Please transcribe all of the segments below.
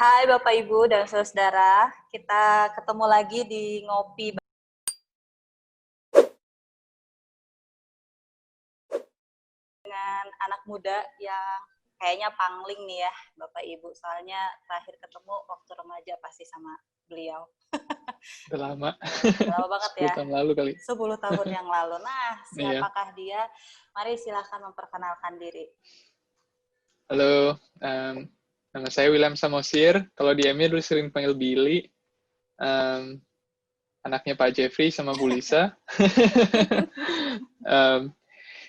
Hai Bapak Ibu dan Saudara, kita ketemu lagi di Ngopi dengan anak muda yang kayaknya pangling nih ya Bapak Ibu, soalnya terakhir ketemu waktu remaja pasti sama beliau. Udah lama. Udah lama banget 10 ya, tahun lalu kali. 10 tahun yang lalu. Nah, Iya. siapakah dia? Mari silahkan memperkenalkan diri. Halo, nama saya William Samosir. Kalau di MI dulu sering panggil Billy. Em, Anaknya Pak Jeffrey sama Bu Lisa. Em,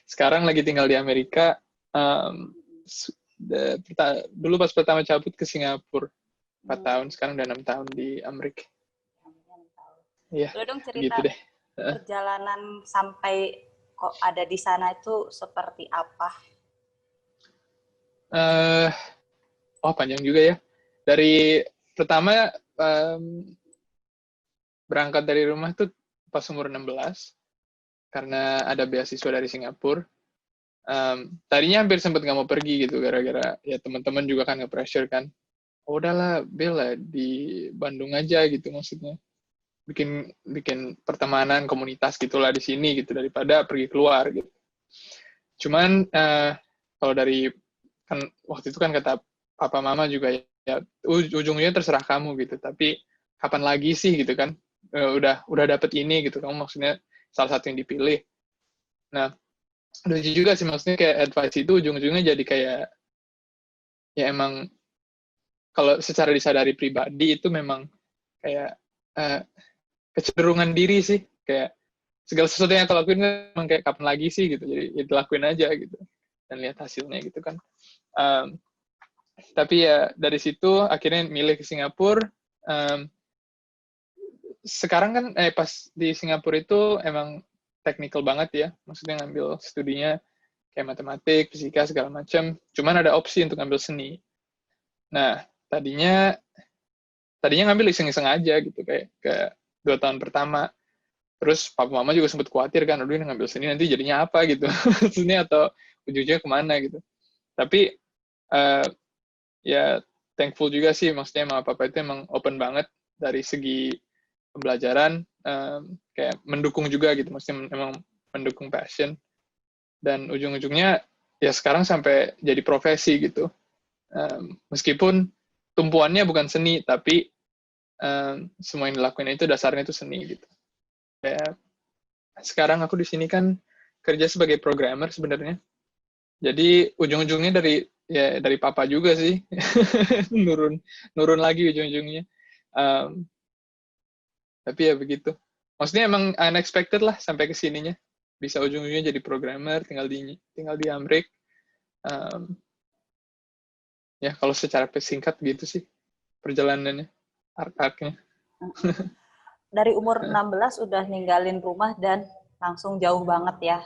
Sekarang lagi tinggal di Amerika. Dulu pas pertama cabut ke Singapura, 4 tahun. Sekarang udah 6 tahun di Amerika. Iya, Boleh dong gitu cerita deh. perjalanan sampai kok ada di sana itu seperti apa? Eh, Panjang juga ya. Dari pertama, berangkat dari rumah tuh pas umur 16, karena ada beasiswa dari Singapura. Tadinya hampir sempat nggak mau pergi gitu, gara-gara ya teman-teman juga kan nge-pressure kan. Oh, udahlah, Bella di Bandung aja gitu maksudnya. Bikin bikin pertemanan, komunitas gitulah di sini gitu, daripada pergi keluar gitu. Cuman kalau dari, kan waktu itu kan kata papa mama juga ya ujungnya terserah kamu gitu, tapi kapan lagi sih gitu kan. Udah dapet ini gitu, kamu maksudnya salah satu yang dipilih. Nah, lucu juga sih, maksudnya kayak advice itu ujung-ujungnya jadi kayak, ya emang kalau secara disadari pribadi itu memang kayak uh, kecenderungan diri sih, kayak segala sesuatu yang aku lakuin kan emang kayak kapan lagi sih gitu, jadi ya dilakuin aja gitu dan lihat hasilnya gitu kan. um, tapi ya dari situ akhirnya milih ke Singapura. um, Sekarang kan pas di Singapura itu emang technical banget ya, maksudnya ngambil studinya kayak matematik, fisika segala macam. Cuman ada opsi untuk ngambil seni. Nah, tadinya ngambil iseng-iseng aja gitu, kayak ke 2 tahun pertama. Terus papa mama juga sempat khawatir kan, aduh ini ngambil seni nanti jadinya apa gitu, maksudnya, atau ujungnya kemana gitu. Tapi uh, ya thankful juga sih, maksudnya mama papa itu emang open banget dari segi pembelajaran, kayak mendukung juga gitu, maksudnya emang mendukung passion. Dan ujung-ujungnya ya sekarang sampai jadi profesi gitu. Meskipun tumpuannya bukan seni, tapi semua yang dilakuin itu dasarnya itu seni gitu. Kayak sekarang aku di sini kan kerja sebagai programmer sebenarnya. Jadi ujung-ujungnya dari papa juga sih. nurun lagi ujung-ujungnya. Tapi ya begitu. Maksudnya emang unexpected lah sampai ke sininya. Bisa ujung-ujungnya jadi programmer, tinggal di Amrik. Um, Ya kalau secara singkat gitu sih perjalanannya, arc-nya. Dari umur 16 udah ninggalin rumah dan langsung jauh banget ya.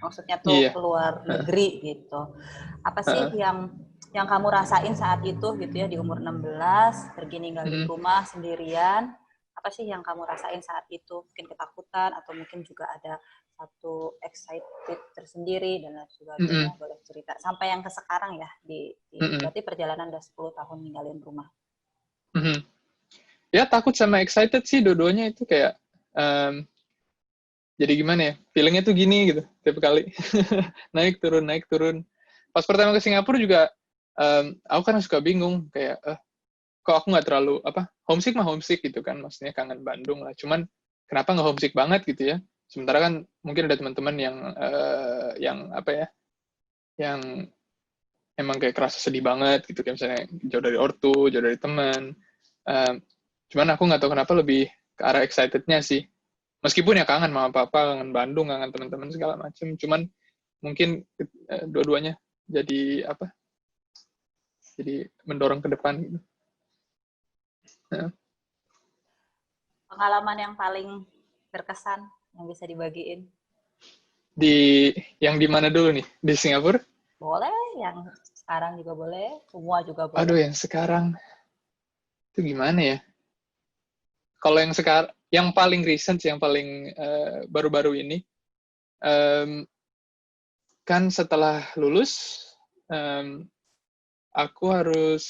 Maksudnya tuh Iya. keluar negeri gitu. Apa sih yang kamu rasain saat itu gitu ya di umur 16 pergi ninggalin rumah sendirian? Apa sih yang kamu rasain saat itu? Mungkin ketakutan atau mungkin juga ada satu excited tersendiri dan lain sebagainya. Boleh cerita sampai yang ke sekarang ya berarti perjalanan udah 10 tahun ninggalin rumah. Ya takut sama excited sih, dua-duanya itu kayak jadi gimana ya, feelingnya tuh gini gitu tiap kali. naik turun. Pas pertama ke Singapura juga aku kan suka bingung kayak kok aku nggak terlalu homesick mah homesick gitu kan, maksudnya kangen Bandung lah, cuman kenapa nggak homesick banget gitu ya, sementara kan mungkin ada teman-teman yang apa ya, yang emang kayak kerasa sedih banget gitu, kayak misalnya jauh dari ortu, jauh dari teman. Cuman aku nggak tahu kenapa lebih ke arah excitednya sih, meskipun ya kangen mama papa, kangen Bandung, kangen teman-teman segala macam, cuman mungkin dua-duanya jadi jadi mendorong ke depan gitu. Pengalaman yang paling berkesan yang bisa dibagiin? Yang di mana dulu nih? Di Singapura? Boleh, yang sekarang juga boleh, semua juga boleh. Aduh, yang sekarang itu gimana ya? Kalau yang sekarang, yang paling recent, yang paling baru-baru ini, kan setelah lulus, aku harus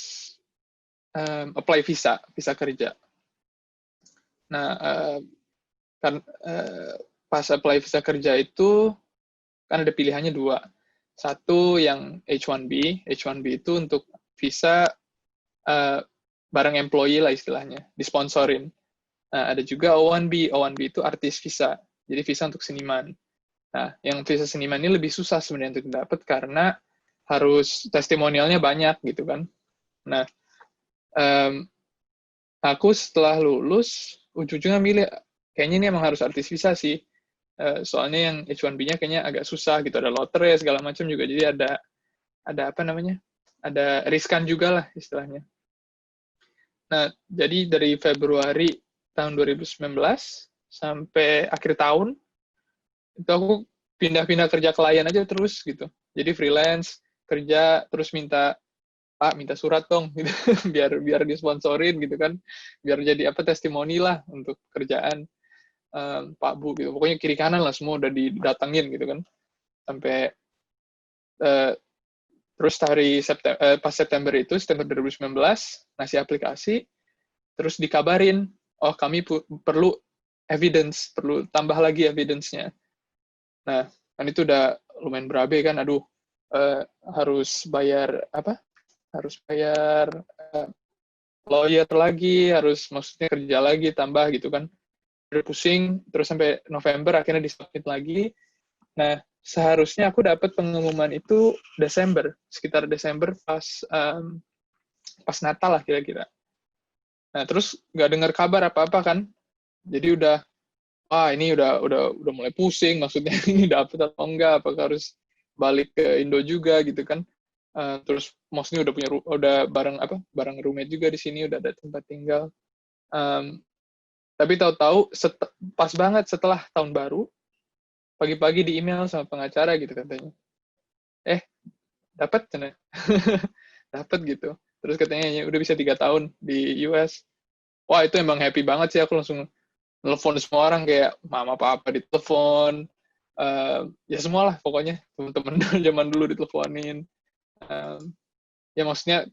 apply visa kerja. Nah, kan pas apply visa kerja itu kan ada pilihannya dua. Satu yang H1B itu untuk visa bareng employee lah istilahnya, disponsorin. Nah, ada juga O1B itu artis visa, jadi visa untuk seniman. Nah, yang visa seniman ini lebih susah sebenarnya untuk dapat karena harus testimonialnya banyak gitu kan. Nah, aku setelah lulus, ujung-ujungnya milih, kayaknya ini emang harus artis visa sih. Soalnya yang H1B-nya kayaknya agak susah gitu, ada lotre segala macam juga, jadi ada apa namanya? Ada riskan juga lah istilahnya. Nah, jadi dari Februari tahun 2019 sampai akhir tahun, itu aku pindah-pindah kerja klien aja terus gitu. Jadi freelance, kerja, terus minta surat dong, gitu. biar disponsorin gitu kan. Biar jadi apa testimoni lah untuk kerjaan Pak Bu gitu. Pokoknya kiri kanan lah semua udah didatengin gitu kan. Sampai terus hari pas September 2019, ngasih aplikasi, terus dikabarin, oh kami perlu evidence, perlu tambah lagi evidence-nya. Nah, kan itu udah lumayan berabe kan, aduh, harus bayar lawyer lagi, harus maksudnya kerja lagi, tambah gitu kan. Udah pusing, terus sampai November akhirnya disubmit lagi. Nah, seharusnya aku dapat pengumuman itu sekitar Desember pas Natal lah kira-kira. Nah, terus nggak dengar kabar apa-apa kan. Jadi ini udah mulai pusing, maksudnya ini dapat atau enggak, apakah harus balik ke Indo juga gitu kan. Terus maksudnya udah bareng roommate juga di sini, udah ada tempat tinggal. Tapi tahu-tahu pas banget setelah tahun baru, pagi-pagi di email sama pengacara gitu katanya. Dapat cina. Dapat gitu. Terus katanya ya udah bisa 3 tahun di US. Wah, itu emang happy banget sih, aku langsung telepon semua orang, kayak mama papa ditelepon, ya semua lah pokoknya, teman-teman zaman dulu diteleponin. Ya maksudnya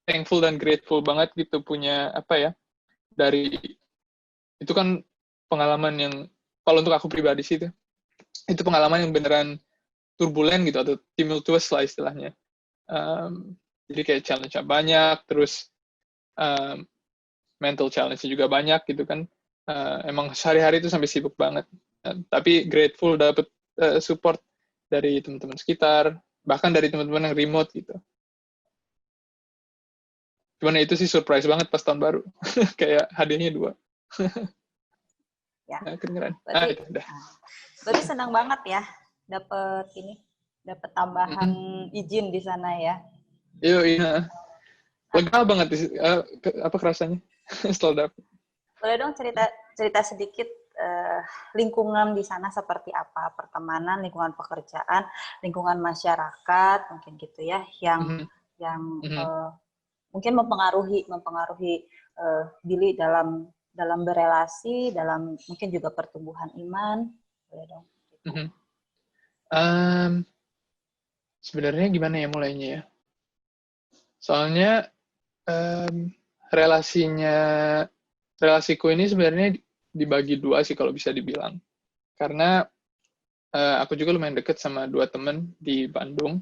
thankful dan grateful banget gitu, punya apa ya, dari itu kan pengalaman yang, kalau untuk aku pribadi sih itu pengalaman yang beneran turbulen gitu, atau tumultuous lah istilahnya. Jadi kayak challenge-nya banyak, terus mental challenge-nya juga banyak gitu kan. Emang sehari-hari itu sampai sibuk banget. Tapi grateful dapet support dari teman-teman sekitar, bahkan dari teman-teman yang remote gitu. Cuman itu sih surprise banget pas tahun baru. Kayak hadiahnya 2. Ya. Kedengeran. Berarti, Itu udah. Berarti senang banget ya dapat tambahan izin di sana ya. Iya. Lega banget apa kerasanya setelah dapet. Boleh dong cerita sedikit lingkungan di sana seperti apa, pertemanan, lingkungan pekerjaan, lingkungan masyarakat, mungkin gitu ya, yang mungkin mempengaruhi Billy dalam berelasi, dalam mungkin juga pertumbuhan iman. Boleh dong. Sebenarnya gimana ya mulainya ya? Soalnya relasiku ini sebenarnya dibagi 2 sih kalau bisa dibilang. Karena aku juga lumayan deket sama 2 temen di Bandung.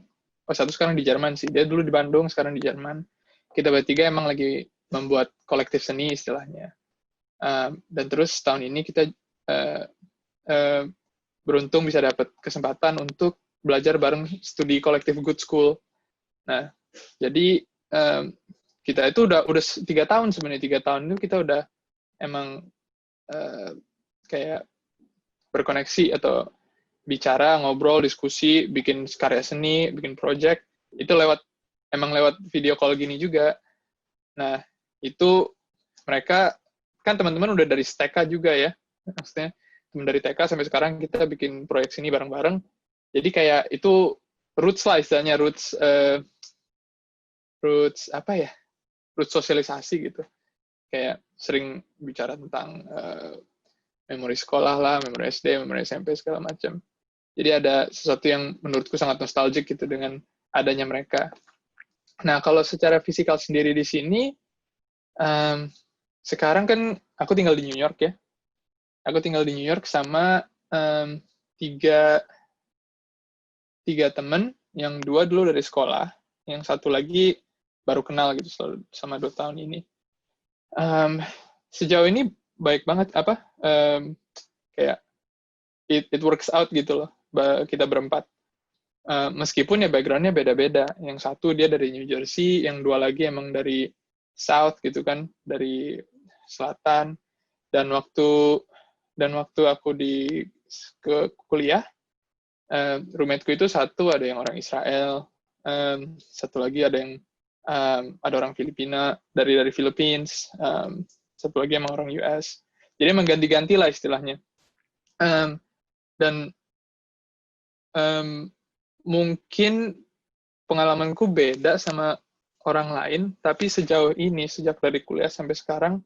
Satu sekarang di Jerman sih. Dia dulu di Bandung, sekarang di Jerman. Kita bertiga emang lagi membuat kolektif seni istilahnya. Dan terus tahun ini kita beruntung bisa dapat kesempatan untuk belajar bareng studi kolektif Good School. Nah, jadi kita itu udah 3 tahun sebenarnya. 3 tahun itu kita udah emang kayak berkoneksi atau bicara, ngobrol, diskusi, bikin karya seni, bikin project, itu lewat video call gini juga. Nah, itu mereka, kan teman-teman udah dari TK juga ya, maksudnya teman dari TK sampai sekarang kita bikin proyek sini bareng-bareng, jadi kayak itu roots lah istilahnya, roots sosialisasi gitu. Kayak sering bicara tentang memori sekolah lah, memori SD, memori SMP, segala macam. Jadi ada sesuatu yang menurutku sangat nostalgic gitu dengan adanya mereka. Nah, kalau secara fisikal sendiri di sini, Sekarang kan aku tinggal di New York ya. Aku tinggal di New York sama tiga teman, yang 2 dulu dari sekolah, yang satu lagi baru kenal gitu sama 2 tahun ini. Sejauh ini baik banget kayak it works out gitu loh, kita berempat. Meskipun ya background-nya beda-beda. Yang satu dia dari New Jersey, yang 2 lagi emang dari South gitu kan, dari selatan. Dan waktu aku ke kuliah, roommate-ku itu satu ada yang orang Israel, satu lagi ada yang ada orang Filipina dari Philippines, satu lagi emang orang US. Jadi emang ganti-ganti lah istilahnya. Dan mungkin pengalamanku beda sama orang lain, tapi sejauh ini, sejak dari kuliah sampai sekarang,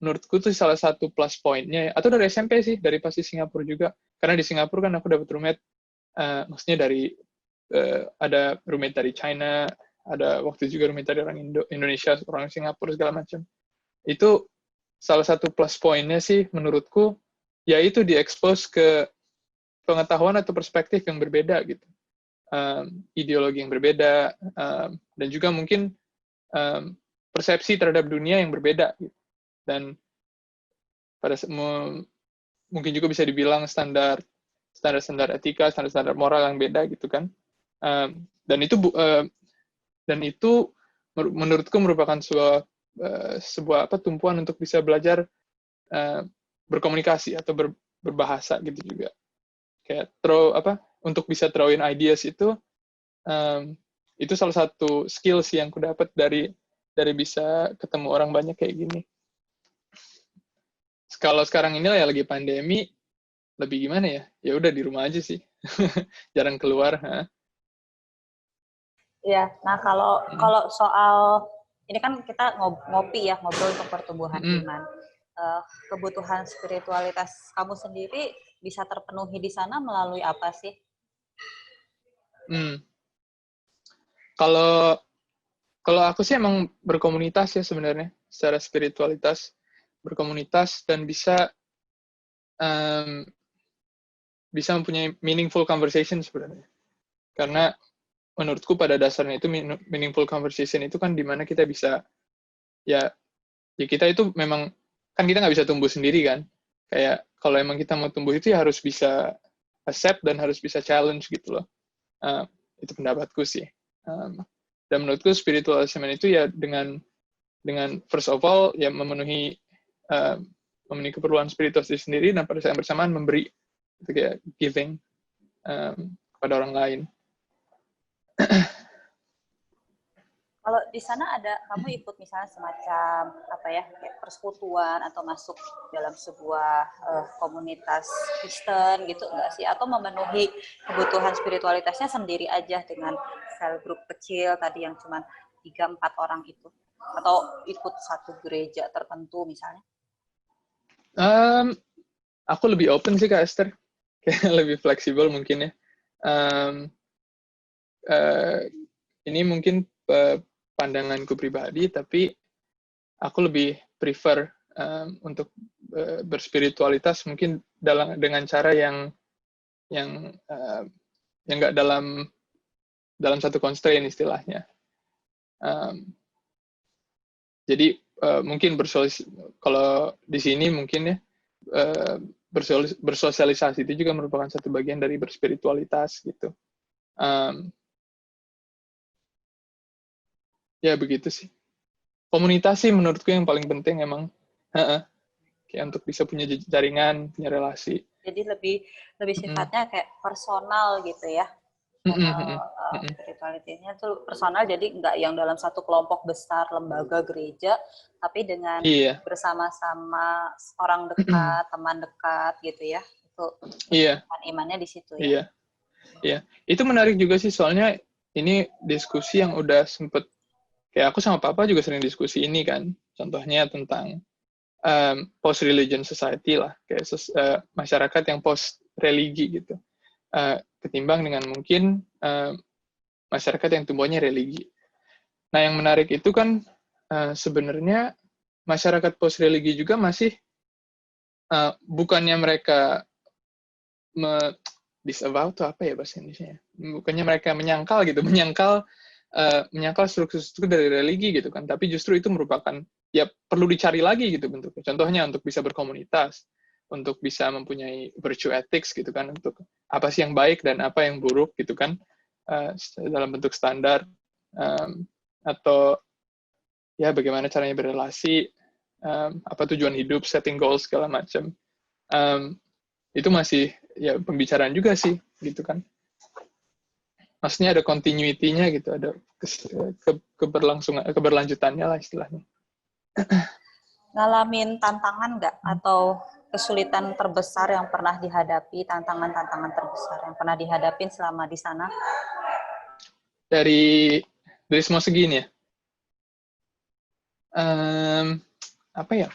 menurutku tuh salah satu plus point-nya, atau dari SMP sih, dari pas di Singapura juga. Karena di Singapura kan aku dapat roommate, maksudnya ada roommate dari China, ada waktu juga roommate dari orang Indonesia, orang Singapura, segala macam. Itu salah satu plus point-nya sih menurutku, yaitu diekspos ke pengetahuan atau perspektif yang berbeda gitu. Ideologi yang berbeda, dan juga mungkin persepsi terhadap dunia yang berbeda. Gitu. Dan mungkin juga bisa dibilang standar etika, standar moral yang beda gitu kan. Dan itu menurutku merupakan sebuah tumpuan untuk bisa belajar berkomunikasi atau berbahasa gitu juga. Kayak untuk bisa throw in ideas itu salah satu skill sih yang aku dapat dari bisa ketemu orang banyak kayak gini. Kalau sekarang ini ya lagi pandemi, lebih gimana ya? Ya udah di rumah aja sih, jarang keluar. Iya, nah kalau soal ini kan kita ngopi ya, ngobrol untuk pertumbuhan iman. Kebutuhan spiritualitas kamu sendiri bisa terpenuhi di sana melalui apa sih? Kalau aku sih emang berkomunitas ya sebenarnya, secara spiritualitas, berkomunitas dan bisa mempunyai meaningful conversation sebenarnya. Karena menurutku pada dasarnya itu meaningful conversation itu kan dimana kita bisa ya kita itu memang kan kita nggak bisa tumbuh sendiri kan. Kayak kalau emang kita mau tumbuh itu ya harus bisa accept dan harus bisa challenge gitu loh. Itu pendapatku sih. Dan menurutku spiritualism itu ya dengan first of all ya memenuhi keperluan spiritual sendiri, dan pada saat bersamaan memberi, itu kayak giving kepada orang lain. Kalau di sana kamu ikut misalnya semacam kayak persekutuan atau masuk dalam sebuah komunitas Kristen gitu enggak sih? Atau memenuhi kebutuhan spiritualitasnya sendiri aja dengan sel grup kecil tadi yang cuma 3-4 orang itu? Atau ikut satu gereja tertentu misalnya? Aku lebih open sih Kak Esther, kayak lebih fleksibel mungkin ya. Ini mungkin pandanganku pribadi, tapi aku lebih prefer untuk berspiritualitas mungkin dengan cara yang nggak dalam satu constraint istilahnya. Jadi mungkin kalau di sini mungkin ya bersosialisasi itu juga merupakan satu bagian dari berspiritualitas gitu. Ya begitu sih. Komunitas sih menurutku yang paling penting emang. Kayak untuk bisa punya jaringan, punya relasi. Jadi lebih sifatnya kayak personal gitu ya. Spiritualitinya tuh personal, jadi nggak yang dalam satu kelompok besar lembaga gereja, tapi dengan bersama-sama orang dekat, teman dekat gitu ya. Itu imannya di situ ya. Iya. Itu menarik juga sih, soalnya ini diskusi yang udah sempet, kayak aku sama Papa juga sering diskusi ini kan. Contohnya tentang post-religion society lah, kayak masyarakat yang post-religi gitu. Ketimbang dengan mungkin masyarakat yang tumbuhnya religi. Nah, yang menarik itu kan sebenarnya masyarakat post religi juga masih bukannya mereka disavow tuh apa ya bahasa Indonesia? Bukannya mereka menyangkal gitu, menyangkal struktur-struktur dari religi gitu kan, tapi justru itu merupakan ya perlu dicari lagi gitu bentuknya. Contohnya untuk bisa berkomunitas, untuk bisa mempunyai virtue ethics gitu kan, untuk apa sih yang baik dan apa yang buruk gitu kan, dalam bentuk standar, atau ya bagaimana caranya berrelasi, apa tujuan hidup, setting goals segala macam. Itu masih ya pembicaraan juga sih gitu kan. Maksudnya ada continuity-nya gitu, ada keberlanjutannya lah istilahnya. Ngalamin tantangan nggak atau kesulitan terbesar yang pernah dihadapi, tantangan-tantangan terbesar yang pernah dihadapin selama di sana? Dari semua segini ya. Apa ya?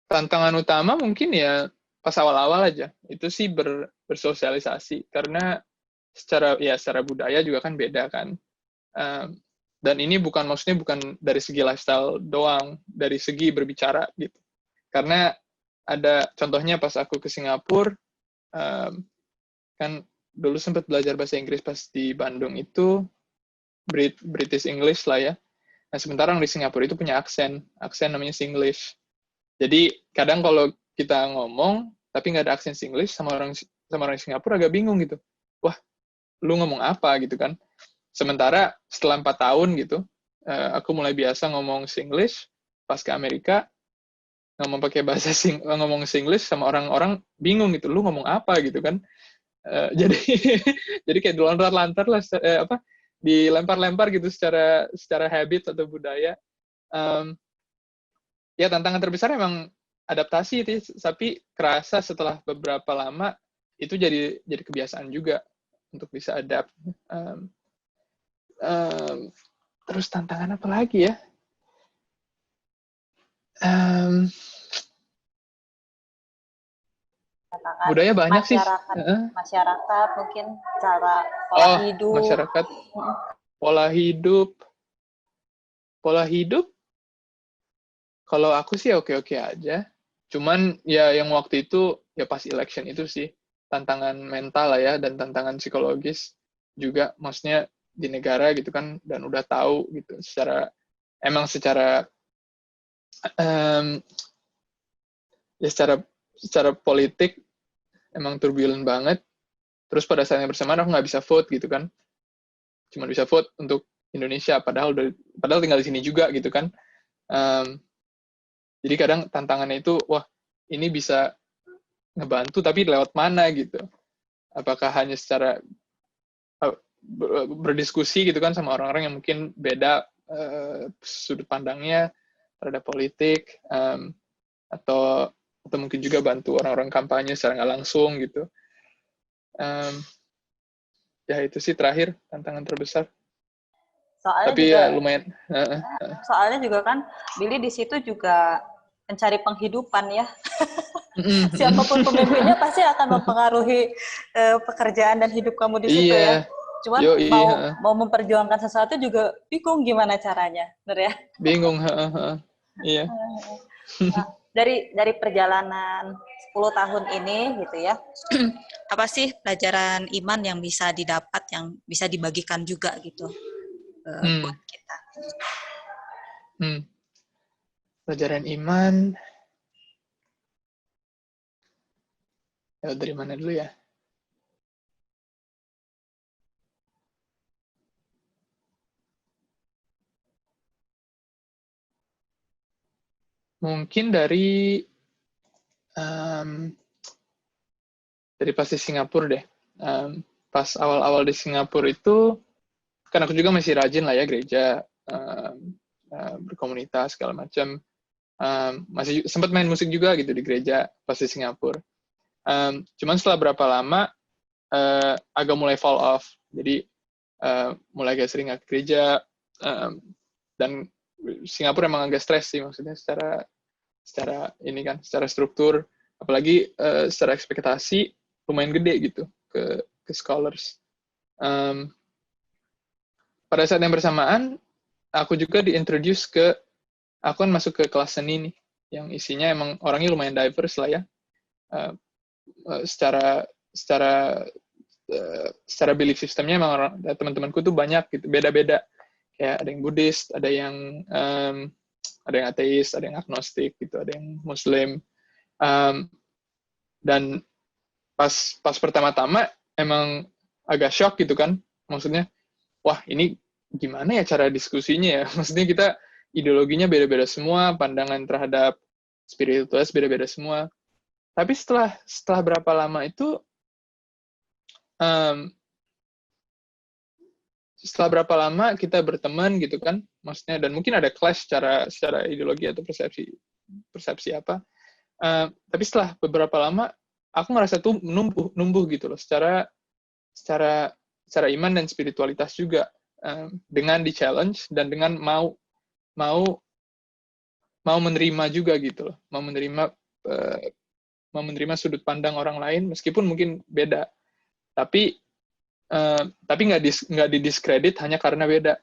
Tantangan utama mungkin ya pas awal-awal aja. Itu sih bersosialisasi karena secara budaya juga kan beda kan. Dan ini maksudnya bukan dari segi lifestyle doang, dari segi berbicara gitu. Karena ada contohnya pas aku ke Singapura, kan dulu sempat belajar bahasa Inggris pas di Bandung itu British English lah ya. Nah sementara orang di Singapura itu punya aksen namanya Singlish. Jadi kadang kalau kita ngomong tapi nggak ada aksen Singlish sama orang Singapura agak bingung gitu. Wah, lu ngomong apa gitu kan? Sementara setelah 4 tahun gitu, aku mulai biasa ngomong Singlish. Pas ke Amerika ngomong pakai ngomong Singlish sama orang-orang bingung gitu. Lu ngomong apa gitu kan? Jadi jadi kayak dilontar-lantar lah, dilempar-lempar gitu secara habit atau budaya. Ya tantangan terbesar emang adaptasi itu, tapi kerasa setelah beberapa lama itu jadi kebiasaan juga untuk bisa adapt. Terus tantangan apa lagi ya? Tantangan Budaya banyak sih. Masyarakat mungkin cara pola hidup. Masyarakat, pola hidup. Kalau aku sih oke-oke aja. Cuman ya yang waktu itu ya pas election itu sih tantangan mental lah ya dan tantangan psikologis juga, maksudnya di negara gitu kan, dan udah tahu gitu secara ya secara politik emang turbulent banget. Terus pada saat yang bersamaan aku nggak bisa vote gitu kan, cuma bisa vote untuk Indonesia padahal tinggal di sini juga gitu kan. Jadi kadang tantangannya itu, wah ini bisa ngebantu tapi lewat mana gitu. Apakah hanya secara berdiskusi gitu kan sama orang-orang yang mungkin beda sudut pandangnya terhadap politik, atau mungkin juga bantu orang-orang kampanye secara nggak langsung gitu. Ya itu sih terakhir tantangan terbesar. Soalnya tapi juga, ya lumayan. Soalnya juga kan Billy di situ juga mencari penghidupan ya. Siapapun pemimpinnya pasti akan mempengaruhi pekerjaan dan hidup kamu di situ ya. Cuman mau memperjuangkan sesuatu juga bingung gimana caranya, benar ya? Bingung, iya. Nah, dari perjalanan 10 tahun ini gitu ya, apa sih pelajaran iman yang bisa didapat, yang bisa dibagikan juga gitu buat kita? Pelajaran iman, ya dari mana dulu ya? Mungkin dari pas di Singapura deh. Pas awal-awal di Singapura itu, kan aku juga masih rajin lah ya gereja, berkomunitas segala macam. Masih sempat main musik juga gitu di gereja pas di Singapura. Cuman setelah berapa lama agak mulai fall off. Jadi mulai agak sering ke gereja, dan Singapura emang agak stres sih, maksudnya secara ini kan, secara struktur, apalagi secara ekspektasi lumayan gede gitu ke scholars. Pada saat yang bersamaan aku juga diintroduce aku kan masuk ke kelas seni nih, yang isinya emang orangnya lumayan diverse lah ya. Uh, secara secara secara belief systemnya emang teman-temanku tuh banyak gitu, beda-beda. Kayak ada yang Buddhis, ada yang ateis, ada yang agnostik gitu, ada yang Muslim. Dan pas pertama-tama emang agak shock gitu kan, maksudnya, wah ini gimana ya cara diskusinya ya? Maksudnya kita ideologinya beda-beda semua, pandangan terhadap spiritualitas beda-beda semua. Tapi setelah berapa lama itu, setelah berapa lama kita berteman gitu kan, maksudnya, dan mungkin ada clash secara ideologi atau persepsi apa. Tapi setelah beberapa lama, aku ngerasa tuh numbuh gitu loh, secara iman dan spiritualitas juga, dengan di challenge dan dengan mau menerima juga gitu loh, mau menerima sudut pandang orang lain meskipun mungkin beda, tapi nggak didiskredit hanya karena beda.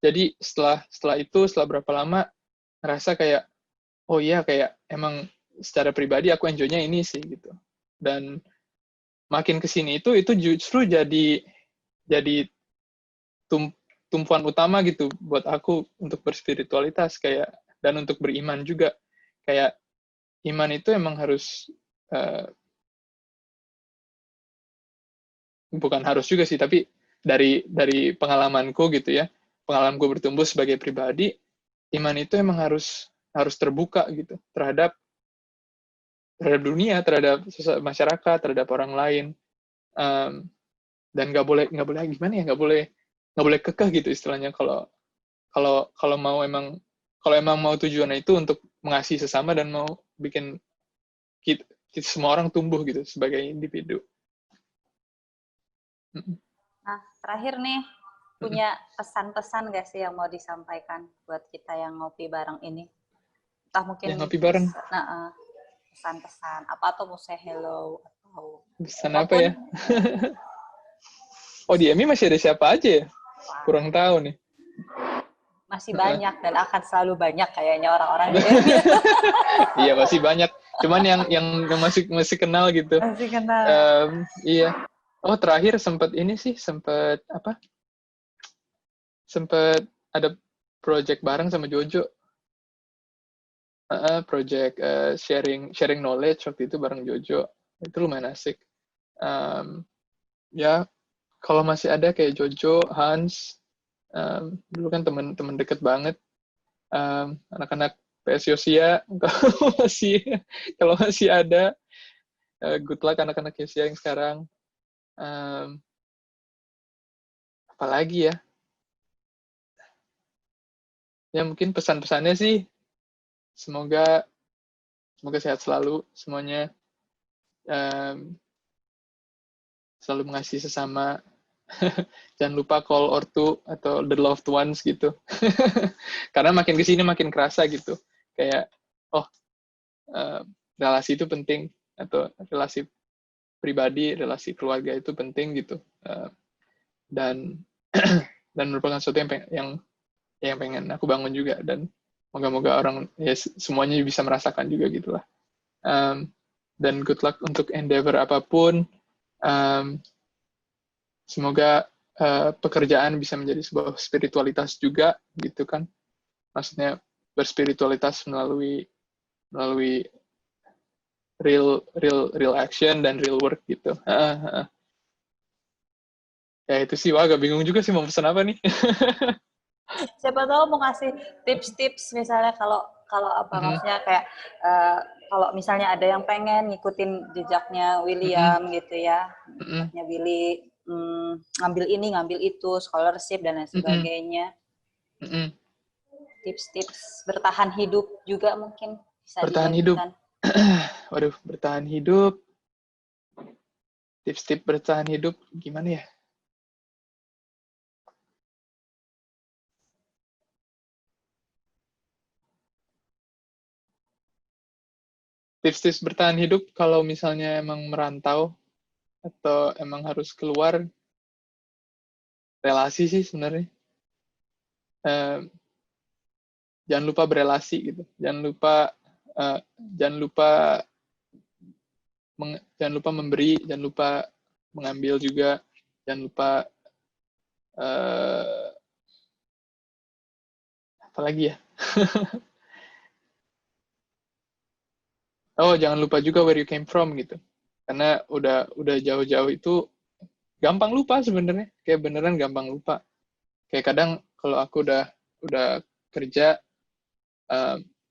Jadi setelah berapa lama ngerasa kayak, oh iya, kayak emang secara pribadi aku enjoy-nya ini sih gitu. Dan makin kesini itu justru jadi tumpuan utama gitu buat aku untuk berspiritualitas, kayak, dan untuk beriman juga. Kayak iman itu emang harus, bukan harus juga sih, tapi dari pengalamanku gitu ya, pengalamanku bertumbuh sebagai pribadi, iman itu emang harus terbuka gitu terhadap dunia, terhadap masyarakat, terhadap orang lain. Dan nggak boleh gimana ya, nggak boleh kekeh gitu istilahnya, kalau emang mau tujuannya itu untuk mengasihi sesama dan mau bikin kita semua orang tumbuh gitu sebagai individu. Nah, terakhir nih, punya pesan-pesan nggak sih yang mau disampaikan buat kita yang ngopi bareng ini? Entah mungkin Yang ngopi bareng. Pesan-pesan apa, atau mau say hello atau pesan apapun. apa ya? Oh, di EMI masih ada siapa aja ya? Wah. Kurang tahu nih. Masih banyak dan akan selalu banyak kayaknya orang-orang di EMI. Iya, masih banyak. Cuman yang masih kenal gitu. Masih kenal. Iya. Oh, terakhir sempat ada project bareng sama Jojo. Project sharing knowledge waktu itu bareng Jojo. Itu lumayan asik. Ya, kalau masih ada kayak Jojo, Hans, dulu kan teman deket banget. Anak-anak PS Yosia, kalau masih ada, good luck anak-anak Yosia yang sekarang. Apalagi ya? Ya mungkin pesan-pesannya sih, semoga sehat selalu semuanya, selalu mengasihi sesama. Jangan lupa call ortu atau the loved ones gitu. Karena makin kesini makin kerasa gitu, kayak relasi itu penting, atau relasi pribadi, relasi keluarga itu penting gitu, dan merupakan sesuatu yang pengen aku bangun juga, dan moga-moga orang ya semuanya bisa merasakan juga gitulah. Dan good luck untuk endeavor apapun. Semoga pekerjaan bisa menjadi sebuah spiritualitas juga gitu kan, maksudnya berspiritualitas melalui real action dan real work gitu. Ya itu sih, agak bingung juga sih mau pesan apa nih. Siapa tahu mau kasih tips-tips misalnya, kalau maksudnya kayak kalau misalnya ada yang pengen ngikutin jejaknya William gitu ya, jejaknya Willy, ngambil itu, scholarship dan lain sebagainya. Tips-tips bertahan hidup juga mungkin bisa bertahan dibagikan. Hidup. Waduh, bertahan hidup. Tips-tips bertahan hidup gimana ya? Tips-tips bertahan hidup kalau misalnya emang merantau atau emang harus keluar, relasi sih sebenarnya. um, jangan lupa berelasi gitu, jangan lupa memberi, jangan lupa mengambil juga, jangan lupa apa lagi ya. Oh, jangan lupa juga where you came from gitu, karena udah jauh-jauh itu gampang lupa sebenarnya, kayak beneran gampang lupa. Kayak kadang kalau aku udah kerja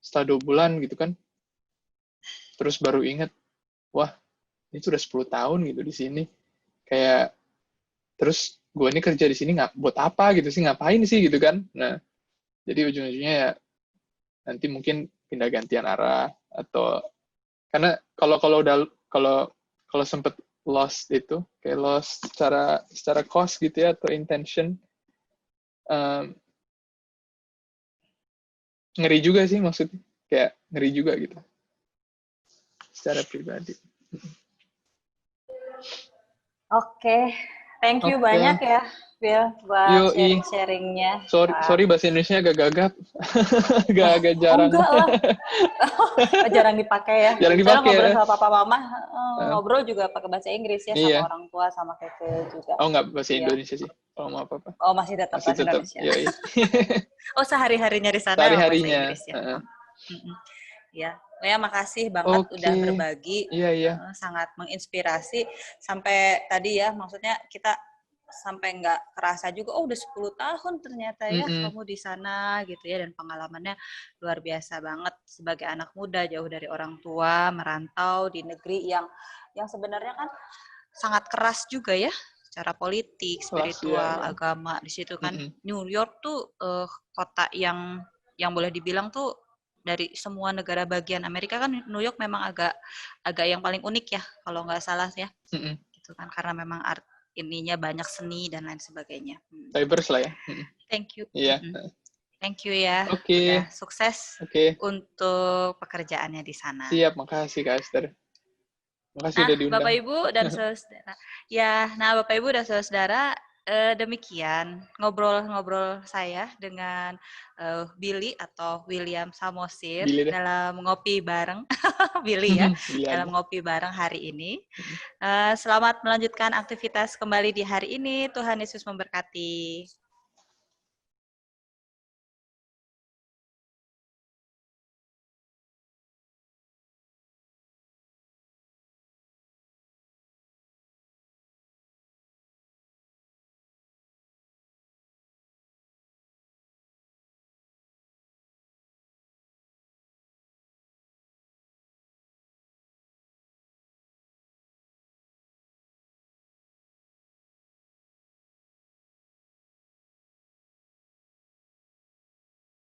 setelah 2 bulan gitu kan, terus baru inget, wah ini tuh udah 10 tahun gitu di sini. Kayak terus gue ini kerja di sini buat apa gitu sih, ngapain sih gitu kan. Nah, jadi ujung-ujungnya ya nanti mungkin pindah gantian arah, atau karena kalau sempet lost itu, kayak lost secara cost gitu ya, atau intention, ngeri juga sih maksudnya, kayak ngeri juga gitu secara pribadi. Oke, thank you Oke. banyak ya, Bill, buat Yoi. sharing-sharingnya. Sorry bahasa Indonesia agak gagap. agak jarang. Enggak lah. Jarang dipakai ya. Jarang Bicara dipakai ngobrol ya. sama papa mama, ngobrol juga pakai bahasa Inggris ya, Iya. sama orang tua, sama Keke juga. Oh, enggak bahasa Iya. Indonesia sih. Kalau mau apa-apa. Oh, masih tetap bahasa Indonesia. Yoi. Oh, sehari-harinya di sana bahasa Inggris ya. Ya, makasih banget udah berbagi. Iya. Sangat menginspirasi. Sampai tadi ya, maksudnya kita sampai nggak kerasa juga, oh udah 10 tahun ternyata ya kamu di sana gitu ya, dan pengalamannya luar biasa banget sebagai anak muda jauh dari orang tua, merantau di negeri yang sebenarnya kan sangat keras juga ya, secara politik, spiritual, agama di situ kan. New York tuh kota yang boleh dibilang tuh dari semua negara bagian Amerika kan, New York memang agak yang paling unik ya kalau nggak salah ya, gitu kan, karena memang ininya banyak seni dan lain sebagainya. Diverse lah ya. Thank you. Iya. Thank you ya. Oke. Udah sukses untuk pekerjaannya di sana. Siap, makasih Kak Esther. Makasih udah diundang. Bapak Ibu dan saudara. Ya, Bapak Ibu dan saudara, demikian ngobrol-ngobrol saya dengan Billy atau William Samosir dalam ngopi bareng. Billy ya, dalam ngopi bareng hari ini. Selamat melanjutkan aktivitas kembali di hari ini. Tuhan Yesus memberkati.